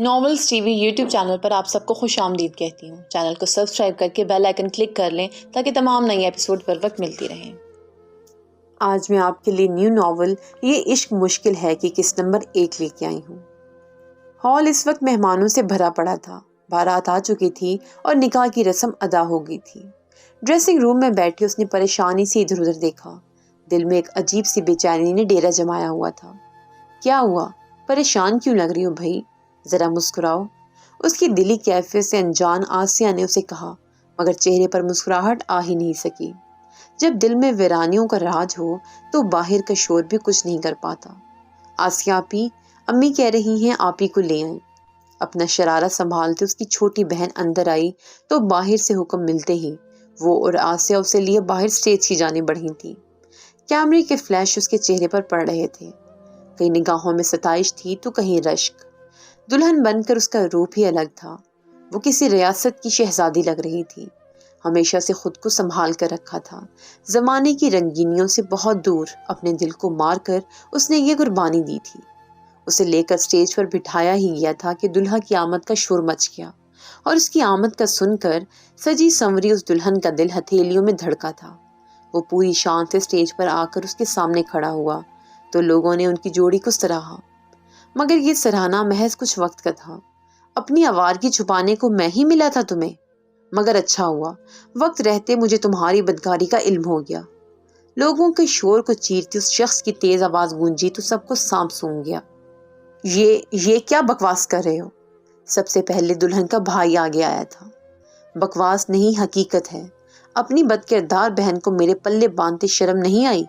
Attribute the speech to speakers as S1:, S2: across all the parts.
S1: Novels TV YouTube channel پر آپ سب کو خوش آمدید کہتی ہوں۔ چینل کو سبسکرائب کر کے بیل آئیکن کلک کر لیں تاکہ تمام نئی ایپیسوڈ پر وقت ملتی رہیں۔
S2: آج میں آپ کے لیے نیو ناول یہ عشق مشکل ہے کہ کس نمبر 1 لے کے آئی ہوں۔ ہال اس وقت مہمانوں سے بھرا پڑا تھا۔ بارات آ چکی تھی اور نکاح کی رسم ادا ہو گئی تھی۔ ڈریسنگ روم میں بیٹھی اس نے پریشانی سے ادھر ادھر دیکھا۔ دل میں ایک عجیب سی بے چینی نے ڈیرا جمایا ہوا تھا۔ کیا ہوا؟ پریشان کیوں لگ رہی ہو بھائی؟ ذرا مسکراؤ، اس کی دلی کیفیت سے انجان آسیہ نے اسے کہا، مگر چہرے پر مسکراہٹ آ ہی نہیں سکی۔ جب دل میں ویرانیوں کا راج ہو تو باہر کا شور بھی کچھ نہیں کر پاتا۔ آسیہ آپی، امی کہہ رہی ہیں آپ ہی کو لے آئیں۔ اپنا شرارہ سنبھالتے اس کی چھوٹی بہن اندر آئی تو باہر سے حکم ملتے ہی وہ اور آسیہ اسے لیے باہر سٹیج کی جانب بڑھی تھی۔ کیمرے کے فلیش اس کے چہرے پر پڑ رہے تھے، کہیں نگاہوں میں ستائش تھی تو کہیں رشک۔ دلہن بن کر اس کا روپ ہی الگ تھا۔ وہ کسی ریاست کی شہزادی لگ رہی تھی۔ ہمیشہ سے خود کو سنبھال کر رکھا تھا۔ زمانے کی رنگینیوں سے بہت دور اپنے دل کو مار کر اس نے یہ قربانی دی تھی۔ اسے لے کر سٹیج پر بٹھایا ہی گیا تھا کہ دلہا کی آمد کا شور مچ گیا، اور اس کی آمد کا سن کر سجی سنوری اس دلہن کا دل ہتھیلیوں میں دھڑکا تھا۔ وہ پوری شان سے سٹیج پر آ کر اس کے سامنے کھڑا ہوا تو لوگوں نے ان کی جوڑی کو سراہا، مگر یہ سراہنا محض کچھ وقت کا تھا۔ اپنی آوارگی چھپانے کو میں ہی ملا تھا تمہیں، مگر اچھا ہوا وقت رہتے مجھے تمہاری بدکاری کا علم ہو گیا۔ لوگوں کے شور کو چیرتی اس شخص کی تیز آواز گونجی تو سب کو سانپ سونگ گیا۔ یہ کیا بکواس کر رہے ہو؟ سب سے پہلے دلہن کا بھائی آگے آیا تھا۔ بکواس نہیں، حقیقت ہے۔ اپنی بد کردار بہن کو میرے پلے باندھتے شرم نہیں آئی؟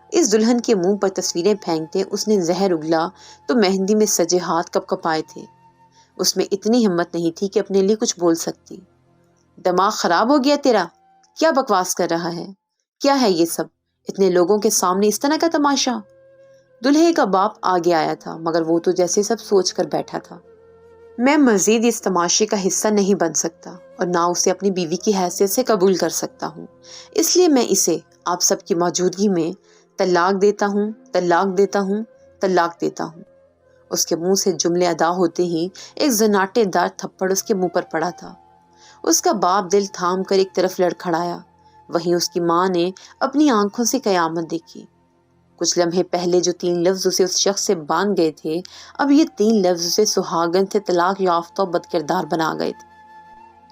S2: اس دلہن کے منہ پر تصویریں پھینکتے اس نے زہر اگلا تو مہندی میں سجے ہاتھ کپ کپائے تھے۔ اس میں اتنی ہمت نہیں تھی کہ اپنے لیے کچھ بول سکتی۔ دماغ خراب ہو گیا تیرا؟ کیا بکواس کر رہا ہے؟ کیا ہے یہ سب؟ اتنے لوگوں کے سامنے اس طرح کا تماشا؟ دلہے کا باپ آگے آیا تھا، مگر وہ تو جیسے سب سوچ کر بیٹھا تھا۔ میں مزید اس تماشے کا حصہ نہیں بن سکتا اور نہ اسے اپنی بیوی کی حیثیت سے قبول کر سکتا ہوں، اس لیے میں اسے آپ سب کی موجودگی میں طلاق دیتا ہوں، طلاق دیتا ہوں، طلاق دیتا ہوں۔ اس کے منہ سے جملے ادا ہوتے ہی ایک زناٹے دار تھپڑ اس کے منہ پر پڑا تھا۔ اس کا باپ دل تھام کر ایک طرف لڑکھڑایا، وہیں اس کی ماں نے اپنی آنکھوں سے قیامت دیکھی۔ کچھ لمحے پہلے جو 3 لفظ اسے اس شخص سے باندھ گئے تھے، اب یہ 3 لفظ اسے سہاگن سے طلاق یافتہ و بدکردار بنا گئے تھے۔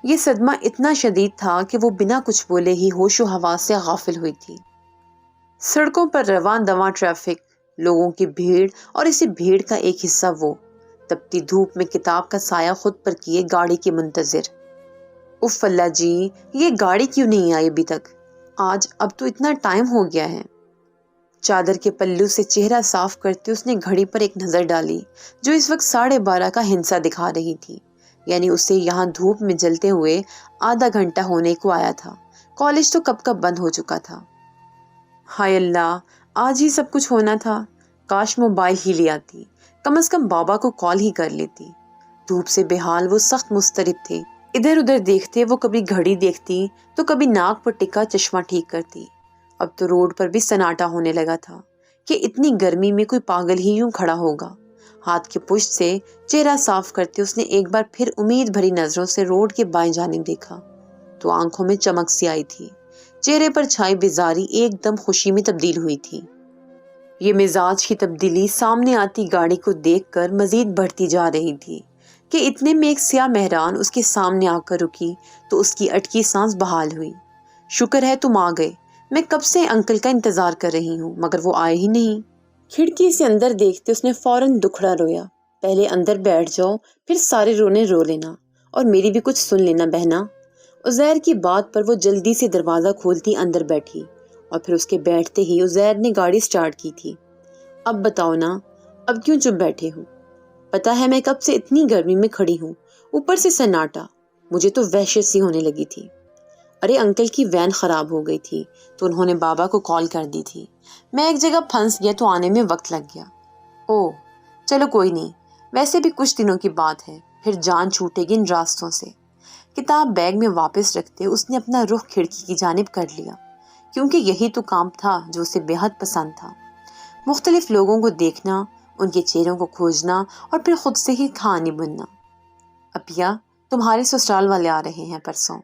S2: یہ صدمہ اتنا شدید تھا کہ وہ بنا کچھ بولے ہی ہوش و حواس سے غافل ہوئی تھی۔ سڑکوں پر رواں دواں ٹریفک، لوگوں کی بھیڑ، اور اسی بھیڑ کا ایک حصہ وہ تپتی دھوپ میں کتاب کا سایہ خود پر کیے گاڑی کے منتظر۔ اف اللہ جی، یہ گاڑی کیوں نہیں آئی ابھی تک؟ اب تو اتنا ٹائم ہو گیا ہے۔ چادر کے پلو سے چہرہ صاف کرتے اس نے گھڑی پر ایک نظر ڈالی جو اس وقت 12:30 کا ہنسا دکھا رہی تھی، یعنی اسے یہاں دھوپ میں جلتے ہوئے آدھا گھنٹہ ہونے کو آیا تھا۔ کالج تو کب بند ہو چکا تھا۔ ہائے اللہ، آج ہی سب کچھ ہونا تھا۔ کاش موبائل ہی لے آتی، کم از کم بابا کو کال ہی کر لیتی۔ دھوپ سے بحال وہ سخت مضطرب تھے۔ ادھر ادھر دیکھتے وہ کبھی گھڑی دیکھتی تو کبھی ناک پر ٹکا چشمہ ٹھیک کرتی۔ اب تو روڈ پر بھی سناٹا ہونے لگا تھا کہ اتنی گرمی میں کوئی پاگل ہی یوں کھڑا ہوگا۔ ہاتھ کے پشت سے چہرہ صاف کرتے اس نے ایک بار پھر امید بھری نظروں سے روڈ کے بائیں جانب دیکھا تو آنکھوں میں چمک سی آئی تھی۔ چہرے پر چھائی بیزاری ایک دم خوشی میں تبدیل ہوئی تھی۔ یہ مزاج کی تبدیلی سامنے آتی گاڑی کو دیکھ کر مزید بڑھتی جا رہی تھی کہ اتنے میں ایک سیاہ مہران اس کے سامنے آ کر رکی تو اس کی اٹکی سانس بحال ہوئی۔ شکر ہے تم آ گئے، میں کب سے انکل کا انتظار کر رہی ہوں، مگر وہ آئے ہی نہیں۔ کھڑکی سے اندر دیکھتے اس نے فوراً دکھڑا رویا۔ پہلے اندر بیٹھ جاؤ، پھر سارے رونے رو لینا، اور میری بھی کچھ سن لینا بہنا۔ عزیر کی بات پر وہ جلدی سے دروازہ کھولتی اندر بیٹھی، اور پھر اس کے بیٹھتے ہی عزیر نے گاڑی سٹارٹ کی تھی۔ اب بتاؤ نا، اب کیوں چپ بیٹھے ہو؟ پتا ہے میں کب سے اتنی گرمی میں کھڑی ہوں، اوپر سے سناٹا، مجھے تو وحشت سی ہونے لگی تھی۔ ارے انکل کی وین خراب ہو گئی تھی تو انہوں نے بابا کو کال کر دی تھی، میں ایک جگہ پھنس گیا تو آنے میں وقت لگ گیا۔ اوہ چلو کوئی نہیں، ویسے بھی کچھ دنوں کی بات ہے، پھر جان چھوٹے گی ان راستوں سے۔ کتاب بیگ میں واپس رکھتے اس نے اپنا رخ کھڑکی کی جانب کر لیا، کیونکہ یہی تو کام تھا جو اسے بے حد پسند تھا۔ مختلف لوگوں کو دیکھنا ان کے چہروں کو کھوجنا اور پھر خود سے ہی کہانی بننا۔ اپیا، تمہارے سسرال والے آ رہے ہیں پرسوں۔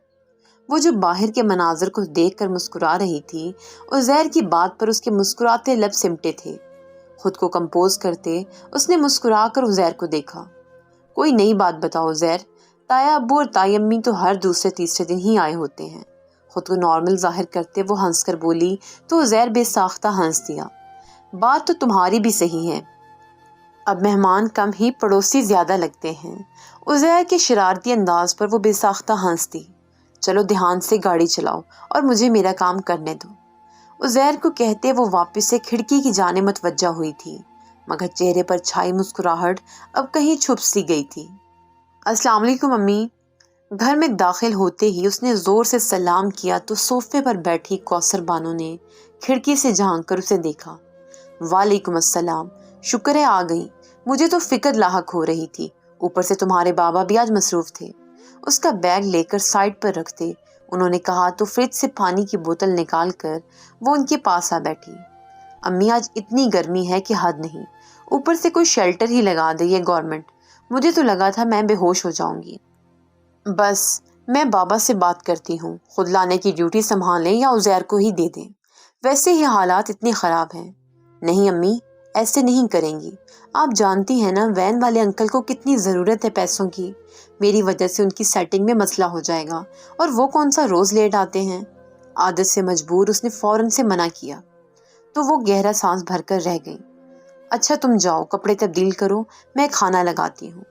S2: وہ جو باہر کے مناظر کو دیکھ کر مسکرا رہی تھی، عزیر کی بات پر اس کے مسکراتے لب سمٹے تھے۔ خود کو کمپوز کرتے اس نے مسکرا کر عزیر کو دیکھا۔ کوئی نئی بات بتاؤ عزیر، تایا ابو اور تائی امی تو ہر دوسرے تیسرے دن ہی آئے ہوتے ہیں۔ خود کو نارمل ظاہر کرتے وہ ہنس کر بولی تو عزیر بے ساختہ ہنس دیا۔ بات تو تمہاری بھی صحیح ہے، اب مہمان کم ہی پڑوسی زیادہ لگتے ہیں۔ عزیر کے شرارتی انداز پر وہ بے ساختہ ہنس دی۔ چلو دھیان سے گاڑی چلاؤ اور مجھے میرا کام کرنے دو، عزیر کو کہتے وہ واپس سے کھڑکی کی جانب متوجہ ہوئی تھی، مگر چہرے پر چھائی مسکراہٹ اب کہیں چھپ سی گئی تھی۔ السلام علیکم امی۔ گھر میں داخل ہوتے ہی اس نے زور سے سلام کیا تو صوفے پر بیٹھی کوثر بانو نے کھڑکی سے جھانک کر اسے دیکھا۔ وعلیکم السلام، شکر ہے آ گئی، مجھے تو فکر لاحق ہو رہی تھی، اوپر سے تمہارے بابا بھی آج مصروف تھے۔ اس کا بیگ لے کر سائڈ پر رکھتے انہوں نے کہا تو فریج سے پانی کی بوتل نکال کر وہ ان کے پاس آ بیٹھی۔ امی آج اتنی گرمی ہے کہ حد نہیں، اوپر سے کوئی شیلٹر ہی لگا دے یہ گورنمنٹ، مجھے تو لگا تھا میں بے ہوش ہو جاؤں گی۔ بس میں بابا سے بات کرتی ہوں، خود لانے کی ڈیوٹی سنبھالیں یا عزیر کو ہی دے دیں، ویسے ہی حالات اتنے خراب ہیں۔ نہیں امی، ایسے نہیں کریں گی، آپ جانتی ہیں نا وین والے انکل کو کتنی ضرورت ہے پیسوں کی، میری وجہ سے ان کی سیٹنگ میں مسئلہ ہو جائے گا، اور وہ کون سا روز لیٹ آتے ہیں۔ عادت سے مجبور اس نے فوراً سے منع کیا تو وہ گہرا سانس بھر کر رہ گئی۔ اچھا تم جاؤ کپڑے تبدیل کرو، میں کھانا لگاتی ہوں۔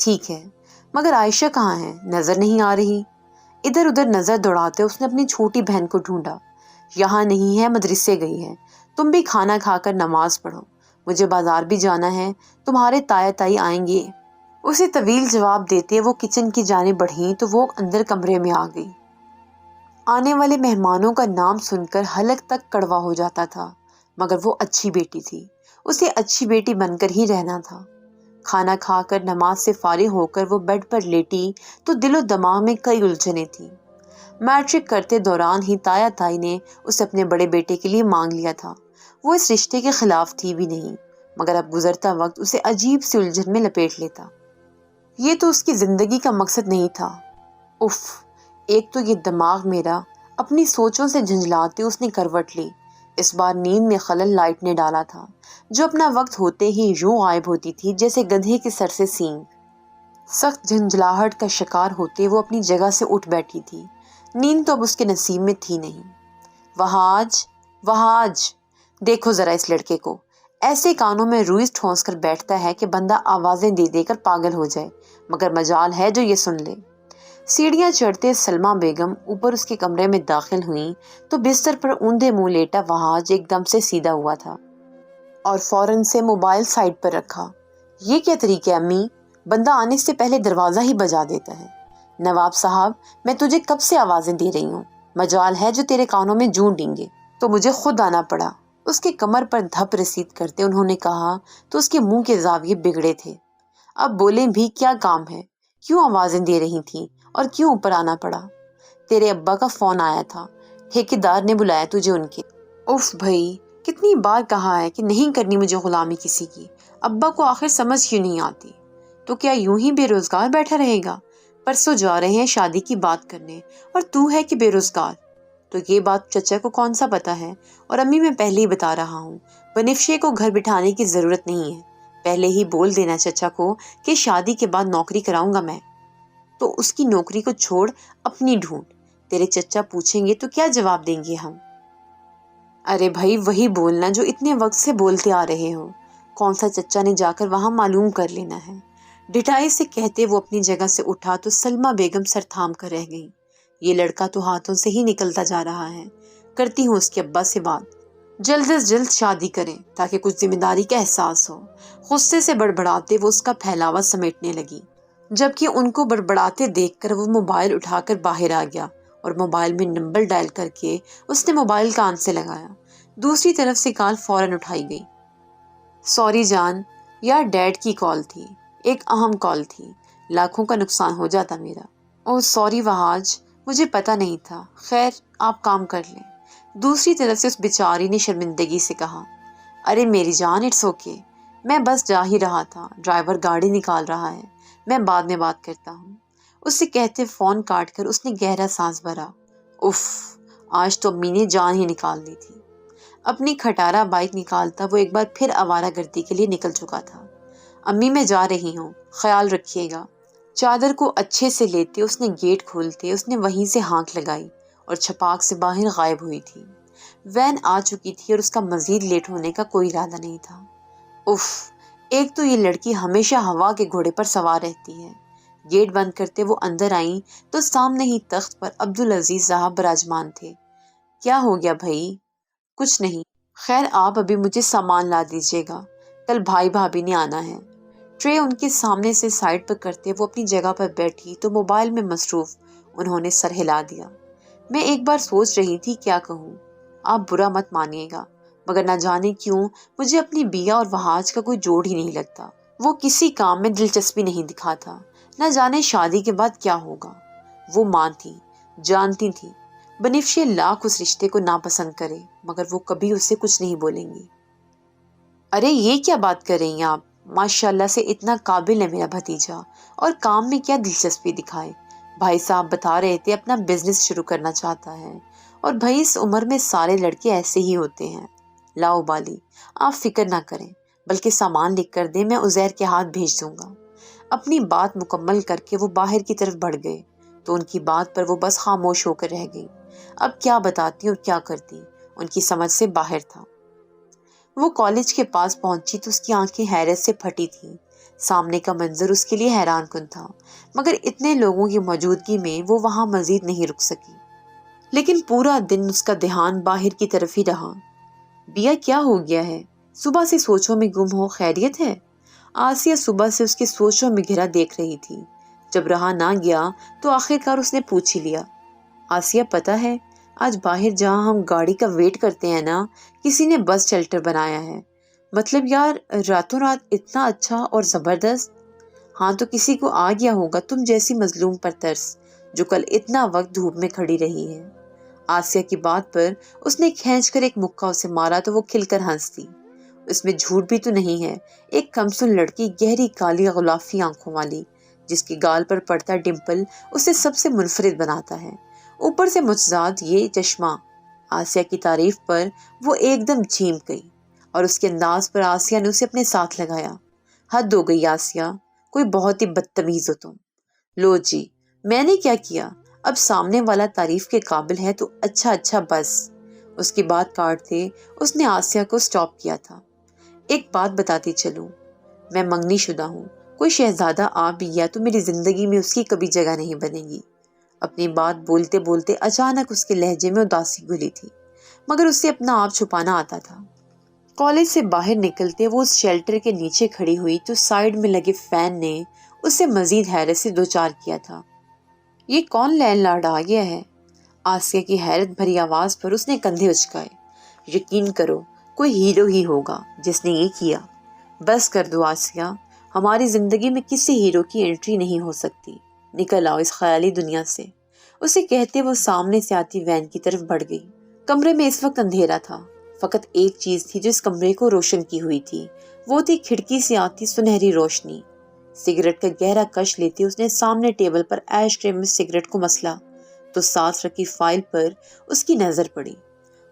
S2: ٹھیک ہے، مگر عائشہ کہاں ہے؟ نظر نہیں آ رہی۔ ادھر ادھر نظر دوڑاتے اس نے اپنی چھوٹی بہن کو ڈھونڈا۔ یہاں نہیں ہے، مدرسے گئی ہے، تم بھی کھانا کھا کر نماز پڑھو، مجھے بازار بھی جانا ہے، تمہارے تایا تائی آئیں گے۔ اسے طویل جواب دیتے وہ کچن کی جانب بڑھیں تو وہ اندر کمرے میں آ گئی۔ آنے والے مہمانوں کا نام سن کر حلق تک کڑوا ہو جاتا تھا، مگر وہ اچھی بیٹی تھی، اسے اچھی بیٹی بن کر ہی رہنا تھا۔ کھانا کھا کر نماز سے فارغ ہو کر وہ بیڈ پر لیٹی تو دل و دماغ میں کئی الجھنیں تھیں۔ میٹرک کرتے دوران ہی تایا تائی نے اسے اپنے بڑے بیٹے کے لیے مانگ لیا تھا۔ وہ اس رشتے کے خلاف تھی بھی نہیں، مگر اب گزرتا وقت اسے عجیب سی الجھن میں لپیٹ لیتا۔ یہ تو اس کی زندگی کا مقصد نہیں تھا۔ اف، ایک تو یہ دماغ میرا، اپنی سوچوں سے جھنجھلاتے اس نے کروٹ لی۔ اس بار نیند میں خلل لائٹ نے ڈالا تھا، جو اپنا وقت ہوتے ہی یوں غائب ہوتی تھی جیسے گدھے کے سر سے سینگ۔ سخت جھنجھلاہٹ کا شکار ہوتے وہ اپنی جگہ سے اٹھ بیٹھی تھی۔ نیند تو اب اس کے نصیب میں تھی نہیں۔ وہاج، وہاج، دیکھو ذرا اس لڑکے کو، ایسے کانوں میں روئی ٹھونس کر بیٹھتا ہے کہ بندہ آوازیں دے دے کر پاگل ہو جائے، مگر مجال ہے جو یہ سن لے۔ سیڑھیاں چڑھتے سلمہ بیگم اوپر اس کے کمرے میں داخل ہوئیں تو بستر پر اوندھے منہ لیٹا وہاج ایک دم سے سیدھا ہوا تھا اور فوراً سے موبائل سائڈ پر رکھا۔ یہ کیا طریقہ ہے امی؟ بندہ آنے سے پہلے دروازہ ہی بجا دیتا ہے۔ نواب صاحب، میں تجھے کب سے آوازیں دے رہی ہوں، مجال ہے جو تیرے کانوں میں جوں ڈینگے، تو مجھے خود آنا پڑا۔ اس کے کمر پر دھپ رسید کرتے انہوں نے کہا تو اس کے منہ کے زاویے بگڑے تھے۔ اب بولیں بھی کیا کام ہے، کیوں آوازیں دے رہی تھیں اور کیوں اوپر آنا پڑا؟ تیرے ابا کا فون آیا تھا، ٹھیکیدار نے بلایا تجھے ان کے۔ اف بھائی، کتنی بار کہا ہے کہ نہیں کرنی مجھے غلامی کسی کی، ابا کو آخر سمجھ کیوں نہیں آتی؟ تو کیا یوں ہی بے روزگار بیٹھا رہے گا؟ پرسوں جا رہے ہیں شادی کی بات کرنے اور تو ہے کہ بے روزگار۔ تو یہ بات چچا کو کون سا پتا ہے؟ اور امی میں پہلے ہی بتا رہا ہوں، بنفشے کو گھر بٹھانے کی ضرورت نہیں ہے، پہلے ہی بول دینا چچا کو کہ شادی کے بعد نوکری کراؤں گا میں، تو اس کی نوکری کو چھوڑ اپنی ڈھونڈ۔ تیرے چچا پوچھیں گے تو کیا جواب دیں گے ہم؟ ارے بھائی وہی بولنا جو اتنے وقت سے بولتے آ رہے ہو، کون سا چچا نے جا کر وہاں معلوم کر لینا ہے۔ ڈٹائی سے کہتے وہ اپنی جگہ سے اٹھا تو سلمہ بیگم سر تھام کر رہ گئی۔ یہ لڑکا تو ہاتھوں سے ہی نکلتا جا رہا ہے، کرتی ہوں اس کے ابا سے بات، جلد از جلد شادی کریں تاکہ کچھ ذمہ داری کا احساس ہو۔ غصے سے بڑبڑاتے وہ اس کا پھیلاوا سمیٹنے لگی، جبکہ ان کو بڑبڑاتے دیکھ کر وہ موبائل اٹھا کر باہر آ گیا اور موبائل میں نمبر ڈائل کر کے اس نے موبائل کان سے لگایا۔ دوسری طرف سے کال فوراً اٹھائی گئی۔ سوری جان، یار ڈیڈ کی کال تھی، ایک اہم کال تھی، لاکھوں کا نقصان ہو جاتا میرا۔ اوہ سوری وہاج، مجھے پتہ نہیں تھا، خیر آپ کام کر لیں۔ دوسری طرف سے اس بیچاری نے شرمندگی سے کہا۔ ارے میری جان، اٹس اوکے، میں بس جا ہی رہا تھا، ڈرائیور گاڑی نکال رہا ہے، میں بعد میں بات کرتا ہوں۔ اس سے کہتے فون کاٹ کر اس نے گہرا سانس بھرا۔ اف، آج تو امی نے جان ہی نکال دی تھی۔ اپنی کھٹارا بائک نکالتا وہ ایک بار پھر آوارہ گردی کے لیے نکل چکا تھا۔ امی میں جا رہی ہوں، خیال رکھیے گا۔ چادر کو اچھے سے لیتے اس نے گیٹ کھولتے اس نے وہیں سے ہانک لگائی اور چھپاک سے باہر غائب ہوئی تھی۔ وین آ چکی تھی اور اس کا مزید لیٹ ہونے کا کوئی ارادہ نہیں تھا۔ اف، ایک تو یہ لڑکی ہمیشہ ہوا کے گھوڑے پر سوار رہتی ہے۔ گیٹ بند کرتے وہ اندر آئیں تو سامنے ہی تخت پر عبدالعزیز صاحب براجمان تھے۔ کیا ہو گیا بھائی؟ کچھ نہیں، خیر آپ ابھی مجھے سامان لا دیجیے گا، کل بھائی بھابھی نے آنا ہے۔ ٹرے ان کے سامنے سے سائڈ پر کرتے وہ اپنی جگہ پر بیٹھی تو موبائل میں مصروف انہوں نے سر ہلا دیا۔ میں ایک بار سوچ رہی تھی کیا کہوں، آپ برا مت مانیے گا، مگر نہ جانے کیوں مجھے اپنی بیا اور وہاج کا کوئی جوڑ ہی نہیں لگتا۔ وہ کسی کام میں دلچسپی نہیں دکھاتا، نہ جانے شادی کے بعد کیا ہوگا۔ وہ ماں تھی، جانتی تھی بنفشے لاکھ اس رشتے کو ناپسند کرے مگر وہ کبھی اسے کچھ نہیں بولیں گی۔ ارے یہ کیا بات کر رہی ہیں آپ؟ ماشاءاللہ سے اتنا قابل ہے میرا بھتیجا، اور کام میں کیا دلچسپی دکھائے۔ بھائی صاحب بتا رہے تھے اپنا بزنس شروع کرنا چاہتا ہے، اور بھائی اس عمر میں سارے لڑکے ایسے ہی ہوتے ہیں۔ لاؤ بالی، آپ فکر نہ کریں، بلکہ سامان لکھ کر دیں، میں عزیر کے ہاتھ بھیج دوں گا۔ اپنی بات مکمل کر کے وہ باہر کی طرف بڑھ گئے تو ان کی بات پر وہ بس خاموش ہو کر رہ گئی۔ اب کیا بتاتی اور کیا کرتی، ان کی سمجھ سے باہر تھا۔ وہ کالج کے پاس پہنچی تو اس کی آنکھیں حیرت سے پھٹی تھیں۔ سامنے کا منظر اس کے لیے حیران کن تھا، مگر اتنے لوگوں کی موجودگی میں وہ وہاں مزید نہیں رک سکی۔ لیکن پورا دن اس کا دھیان باہر کی طرف ہی رہا۔ بیا کیا ہو گیا ہے؟ صبح سے سوچوں میں گم ہو، خیریت ہے؟ آسیہ صبح سے اس کے سوچوں میں گھرا دیکھ رہی تھی۔ جب رہا نہ گیا تو آخرکار اس نے پوچھ ہی لیا۔ آسیہ پتہ ہے، آج باہر جہاں ہم گاڑی کا ویٹ کرتے ہیں نا، کسی نے بس شیلٹر بنایا ہے۔ مطلب یار، راتوں رات اتنا اچھا اور زبردست۔ ہاں تو کسی کو آ گیا ہوگا تم جیسی مظلوم پر ترس، جو کل اتنا وقت دھوپ میں کھڑی رہی ہے۔ آسیہ کی بات پر اس نے کھینچ کر ایک مکہ اسے مارا تو وہ کھل کر ہنس دی۔ اس میں جھوٹ بھی تو نہیں ہے، ایک کمسن لڑکی گہری کالی غلافی آنکھوں والی، جس کی گال پر پڑتا ڈمپل اسے سب سے منفرد بناتا ہے، اوپر سے مجزاد یہ چشمہ۔ آسیہ کی تعریف پر وہ ایک دم جھیم گئی، اور اس کے انداز پر آسیہ نے اسے اپنے ساتھ لگایا۔ حد ہو گئی آسیہ، کوئی بہت ہی بدتمیز ہو تم۔ لو جی، میں نے کیا کیا؟ اب سامنے والا تعریف کے قابل ہے تو اچھا اچھا بس۔ اس کی بات کاٹتے اس نے آسیہ کو سٹاپ کیا تھا۔ ایک بات بتاتی چلوں، میں منگنی شدہ ہوں، کوئی شہزادہ آ بھی گیا تو میری زندگی میں اس کی کبھی جگہ نہیں بنے گی۔ اپنی بات بولتے بولتے اچانک اس کے لہجے میں اداسی گھلی تھی، مگر اسے اپنا آپ چھپانا آتا تھا۔ کالج سے باہر نکلتے وہ اس شیلٹر کے نیچے کھڑی ہوئی تو سائیڈ میں لگے فین نے اسے مزید حیرت سے دوچار کیا تھا۔ یہ کون لینڈ لارڈ آ گیا ہے؟ آسیہ کی حیرت بھری آواز پر اس نے کندھے اچکائے۔ یقین کرو، کوئی ہیرو ہی ہوگا جس نے یہ کیا۔ بس کر دو آسیہ، ہماری زندگی میں کسی ہیرو کی انٹری نہیں ہو سکتی، نکل آؤ اس خیالی دنیا سے۔ اسے کہتے وہ سامنے سے آتی وین کی طرف بڑھ گئی۔ کمرے میں اس وقت اندھیرا تھا، فقط ایک چیز تھی جو اس کمرے کو روشن کی ہوئی تھی، وہ تھی کھڑکی سے آتی سنہری روشنی۔ سگریٹ کا گہرا کش لیتے اس نے سامنے ٹیبل پر ایش ٹرے میں سگریٹ کو مسلا تو ساتھ رکھی فائل پر اس کی نظر پڑی۔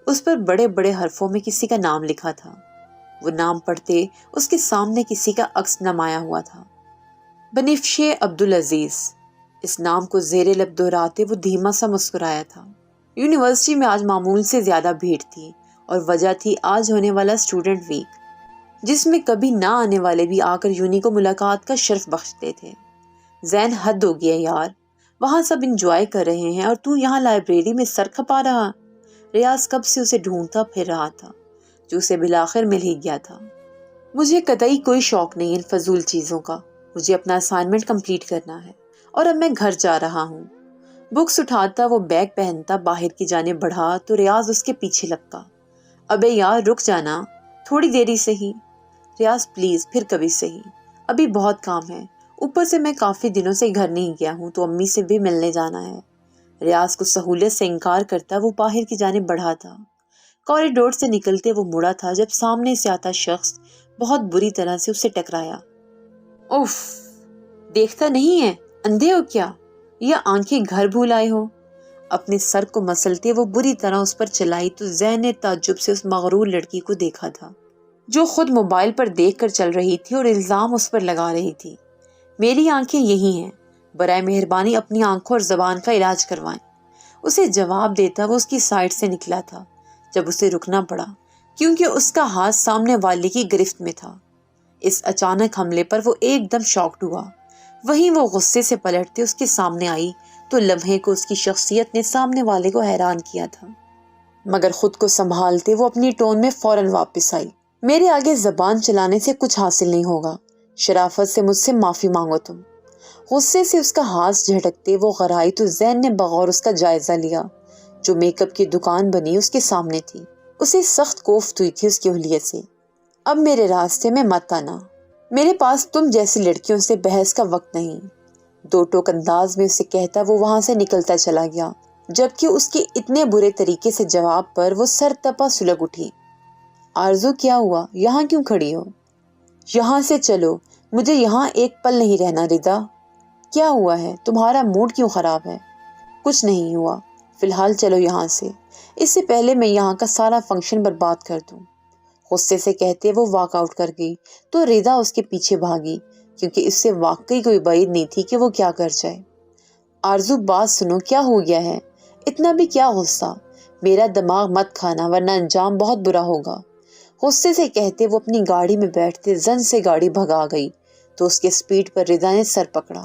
S2: اس پر بڑے بڑے حرفوں میں کسی کا نام لکھا تھا۔ وہ نام پڑھتے اس کے سامنے کسی کا عکس نمایا ہوا تھا، بنفشے عبدالعزیز۔ اس نام کو زیر لب دہراتے وہ دھیما سا مسکرایا تھا۔ یونیورسٹی میں آج معمول سے زیادہ بھیڑ تھی، اور وجہ تھی آج ہونے والا اسٹوڈنٹ ویک، جس میں کبھی نہ آنے والے بھی آ کر یونی کو ملاقات کا شرف بخشتے تھے۔ زین، حد ہو گیا یار، وہاں سب انجوائے کر رہے ہیں اور تو یہاں لائبریری میں سر کھپا رہا۔ ریاض کب سے اسے ڈھونڈتا پھر رہا تھا، جو اسے بالآخر مل ہی گیا تھا۔ مجھے قطعی کوئی شوق نہیں ان فضول چیزوں کا، مجھے اپنا اسائنمنٹ کمپلیٹ کرنا ہے، اور اب میں گھر جا رہا ہوں۔ بکس اٹھاتا وہ بیگ پہنتا باہر کی جانب بڑھا تو ریاض اس کے پیچھے لپکا۔ ابے یار رک جانا، تھوڑی دیری سے ہی۔ ریاض پلیز، پھر کبھی سہی، ابھی بہت کام ہے، اوپر سے میں کافی دنوں سے گھر نہیں گیا ہوں تو امی سے بھی ملنے جانا ہے۔ ریاض کو سہولت سے انکار کرتا وہ باہر کی جانب بڑھا تھا۔ کوریڈور سے نکلتے وہ مڑا تھا جب سامنے سے آتا شخص بہت بری طرح سے اسے ٹکرایا۔ اف، دیکھتا نہیں ہے، اندھے ہو کیا یا آنکھیں گھر بھول آئے ہو؟ اپنے سر کو مسلتے وہ بری طرح اس پر چلائی تو ذہن نے تعجب سے اس مغرور لڑکی کو دیکھا تھا جو خود موبائل پر دیکھ کر چل رہی تھی اور الزام اس پر لگا رہی تھی۔ میری آنکھیں یہی ہیں، برائے مہربانی اپنی آنکھوں اور زبان کا علاج کروائیں۔ اسے جواب دیتا وہ اس کی سائڈ سے نکلا تھا جب اسے رکنا پڑا کیونکہ اس کا ہاتھ سامنے والی کی گرفت میں تھا۔ اس اچانک حملے پر وہ ایک دم شاکڈ ہوا۔ وہیں وہ غصے سے پلٹتے اس کے سامنے آئی تو لمحے کو اس کی شخصیت نے سامنے والے کو حیران کیا تھا، مگر خود کو سنبھالتے وہ اپنی ٹون میں فوراً واپس آئی۔ میرے آگے زبان چلانے سے کچھ حاصل نہیں ہوگا، شرافت سے مجھ سے معافی مانگو تم۔ غصے سے اس کا ہاتھ جھٹکتے وہ غرائی تو زین نے بغور اس کا جائزہ لیا۔ جو میک اپ کی دکان بنی اس کے سامنے تھی، اسے سخت کوفت ہوئی تھی اس کی اہلیت سے۔ اب میرے راستے میں مت آنا، میرے پاس تم جیسی لڑکیوں سے بحث کا وقت نہیں، دو ٹوک انداز میں اسے کہتا وہ وہاں سے نکلتا چلا گیا، جبکہ اس کے اتنے برے طریقے سے جواب پر وہ سر تپا سلگ اٹھی۔ آرزو کیا ہوا؟ یہاں کیوں کھڑی ہو؟ یہاں سے چلو، مجھے یہاں ایک پل نہیں رہنا۔ ردا، کیا ہوا ہے؟ تمہارا موڈ کیوں خراب ہے؟ کچھ نہیں ہوا، فی الحال چلو یہاں سے، اس سے پہلے میں یہاں کا سارا فنکشن برباد کر دوں۔ غصے سے کہتے وہ واک آؤٹ کر گئی تو ردا اس کے پیچھے بھاگی کیونکہ اس سے واقعی کوئی بعید نہیں تھی کہ وہ کیا کر جائے۔ آرزو بات سنو، کیا ہو گیا ہے؟ اتنا بھی کیا غصہ؟ میرا دماغ مت کھانا ورنہ انجام بہت برا ہوگا۔ غصے سے کہتے وہ اپنی گاڑی میں بیٹھتے زن سے گاڑی بھگا گئی تو اس کے سپیڈ پر ردا نے سر پکڑا۔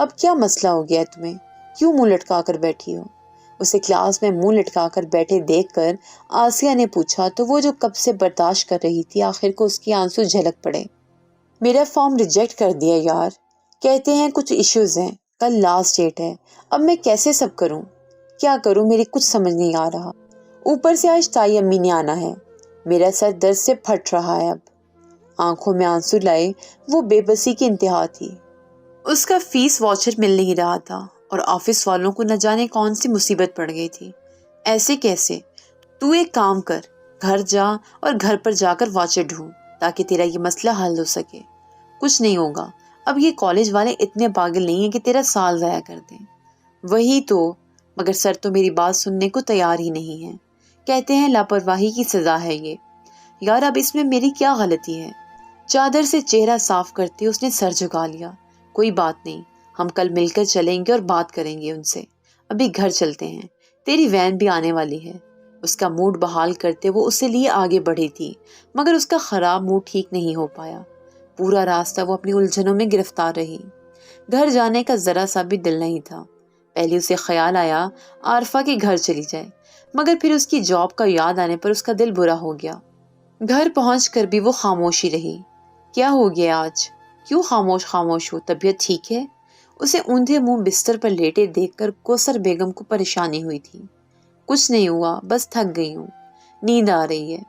S2: اب کیا مسئلہ ہو گیا ہے تمہیں؟ کیوں منہ لٹکا کر بیٹھی ہو؟ اسے کلاس میں منہ لٹکا کر بیٹھے دیکھ کر آسیہ نے پوچھا تو وہ جو کب سے برداشت کر رہی تھی آخر کو اس کی آنسو جھلک پڑے۔ میرا فارم ریجیکٹ کر دیا یار، کہتے ہیں کچھ ایشوز ہیں، کل لاسٹ ڈیٹ ہے، اب میں کیسے سب کروں؟ کیا کروں میری کچھ سمجھ نہیں آ رہا، اوپر سے آج تائی امی نے آنا ہے، میرا سر درد سے پھٹ رہا ہے۔ اب آنکھوں میں آنسو لائے وہ بے بسی کی انتہا تھی۔ اس کا فیس واچر مل نہیں رہا تھا اور آفس والوں کو نہ جانے کون سی مصیبت پڑ گئی تھی۔ ایسے کیسے؟ تو ایک کام کر، گھر جا اور گھر پر جا کر واچر ڈھونڈ تاکہ تیرا یہ مسئلہ حل ہو سکے۔ کچھ نہیں ہوگا، اب یہ کالج والے اتنے پاگل نہیں ہیں کہ تیرا سال ضائع کر دیں۔ وہی تو، مگر سر تو میری بات سننے کو تیار ہی نہیں ہے، کہتے ہیں لاپرواہی کی سزا ہے یہ۔ یار اب اس میں میری کیا غلطی ہے؟ چادر سے چہرہ صاف کرتے اس نے سر جھکا لیا۔ کوئی بات نہیں، ہم کل مل کر چلیں گے اور بات کریں گے ان سے، ابھی گھر چلتے ہیں، تیری وین بھی آنے والی ہے۔ اس کا موڈ بحال کرتے وہ اسے لیے آگے بڑھی تھی مگر اس کا خراب موڈ ٹھیک نہیں ہو پایا۔ پورا راستہ وہ اپنی الجھنوں میں گرفتار رہی۔ گھر جانے کا ذرا سا بھی دل نہیں تھا۔ پہلے اسے خیال آیا عارفہ کے گھر چلی جائے مگر پھر اس کی جاب کا یاد آنے پر اس کا دل برا ہو گیا۔ گھر پہنچ کر بھی وہ خاموشی رہی۔ کیا ہو گیا آج؟ کیوں خاموش ہو؟ طبیعت ٹھیک ہے؟ اسے اوندھے منہ بستر پر لیٹے دیکھ کر کوثر بیگم کو پریشانی ہوئی تھی۔ کچھ نہیں ہوا، بس تھک گئی ہوں، نیند آ رہی ہے۔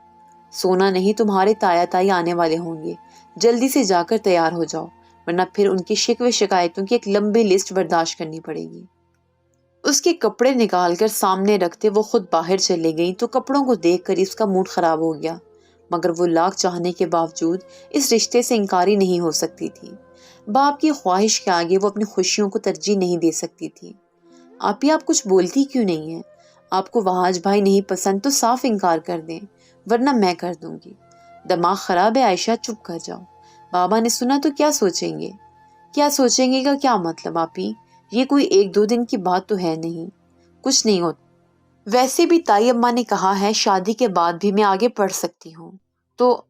S2: سونا نہیں، تمہارے تایا تائی آنے والے ہوں گے، جلدی سے جا کر تیار ہو جاؤ ورنہ پھر ان کی شکوے شکایتوں کی ایک لمبی لسٹ برداشت کرنی پڑے گی۔ اس کے کپڑے نکال کر سامنے رکھتے وہ خود باہر چلے گئی تو کپڑوں کو دیکھ کر اس کا موڈ خراب ہو گیا مگر وہ لاکھ چاہنے کے باوجود اس رشتے سے انکاری نہیں ہو سکتی تھی۔ باپ کی خواہش کے آگے وہ اپنی خوشیوں کو ترجیح نہیں دے سکتی تھی۔ آپی آپ کچھ بولتی کیوں نہیں ہیں؟ آپ کو وہاج بھائی نہیں پسند تو صاف انکار کر دیں ورنہ میں کر دوں گی۔ دماغ خراب ہے عائشہ، چپ کر جاؤ، بابا نے سنا تو کیا سوچیں گے؟ کیا سوچیں گے کا کیا مطلب آپی؟ یہ کوئی ایک دو دن کی بات تو ہے نہیں، کچھ نہیں ہوتا۔ ویسے بھی تائی اماں نے کہا ہے شادی کے بعد بھی میں آگے پڑھ سکتی ہوں، تو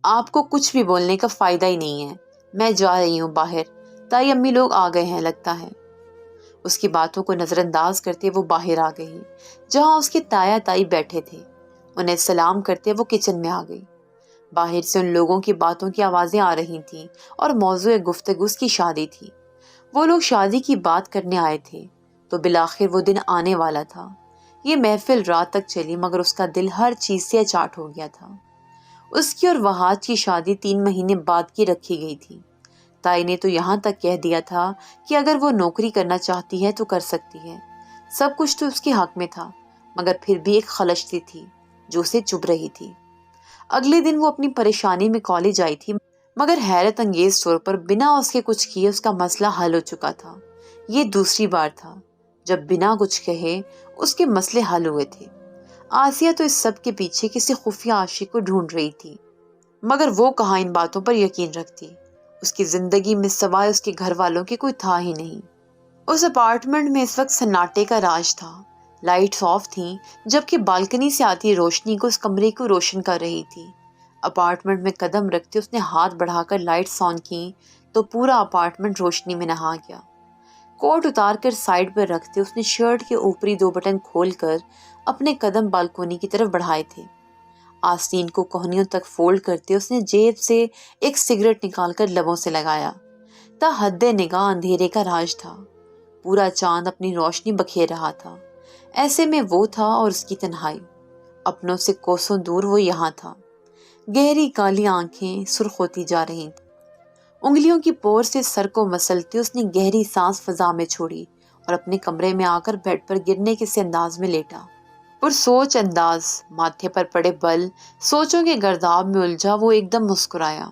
S2: آپ کو کچھ بھی بولنے کا فائدہ ہی نہیں ہے۔ میں جا رہی ہوں باہر، تائی امی لوگ آ گئے ہیں لگتا ہے۔ اس کی باتوں کو نظر انداز کرتے وہ باہر آ گئی جہاں اس کے تایا تائی بیٹھے تھے۔ انہیں سلام کرتے وہ کچن میں آ گئی۔ باہر سے ان لوگوں کی باتوں کی آوازیں آ رہی تھیں اور موضوع گفتگو اس کی شادی تھی۔ وہ لوگ شادی کی بات کرنے آئے تھے تو بالآخر وہ دن آنے والا تھا۔ یہ محفل رات تک چلی مگر اس کا دل ہر چیز سے اچاٹ ہو گیا تھا۔ اس کی اور وہاج کی شادی 3 مہینے بعد کی رکھی گئی تھی۔ تائی نے تو یہاں تک کہہ دیا تھا کہ اگر وہ نوکری کرنا چاہتی ہے تو کر سکتی ہے۔ سب کچھ تو اس کے حق میں تھا مگر پھر بھی ایک خلش سی تھی جو اسے چبھ رہی تھی۔ اگلے دن وہ اپنی پریشانی میں کالج آئی تھی، مگر حیرت انگیز طور پر بنا اس کے کچھ کیے اس کا مسئلہ حل ہو چکا تھا۔ یہ دوسری بار تھا جب بنا کچھ کہے اس کے مسئلے حل ہوئے تھے۔ آسیہ تو اس سب کے پیچھے کسی خفیہ عاشق کو ڈھونڈ رہی تھی، مگر وہ کہاں ان باتوں پر یقین رکھتی۔ اس کی زندگی میں سوائے اس کے گھر والوں کے کوئی تھا ہی نہیں۔ اس اپارٹمنٹ میں اس وقت سناٹے کا راج تھا۔ لائٹس آف تھیں، جبکہ بالکنی سے آتی روشنی کو اس کمرے کو روشن کر رہی تھی۔ اپارٹمنٹ میں قدم رکھتے اس نے ہاتھ بڑھا کر لائٹس آن کی تو پورا اپارٹمنٹ روشنی میں نہا گیا۔ کوٹ اتار کر سائیڈ پر رکھتے اس نے شرٹ کے اوپری 2 بٹن کھول کر اپنے قدم بالکونی کی طرف بڑھائے تھے۔ آستین کو کوہنیوں تک فولڈ کرتے اس نے جیب سے ایک سگریٹ نکال کر لبوں سے لگایا۔ تا حد نگاہ اندھیرے کا راج تھا، پورا چاند اپنی روشنی بکھیر رہا تھا۔ ایسے میں وہ تھا اور اس کی تنہائی، اپنوں سے کوسوں دور وہ یہاں تھا۔ گہری کالی آنکھیں سرخ ہوتی جا رہی تھیں۔ انگلیوں کی پور سے سر کو مسلتے اس نے گہری سانس فضا میں چھوڑی اور اپنے کمرے میں آ کر بیڈ پر گرنے کے سے انداز میں لیٹا۔ پرسوچ انداز، ماتھے پر پڑے بل، سوچوں کے گرداب میں الجھا وہ ایک دم مسکرایا۔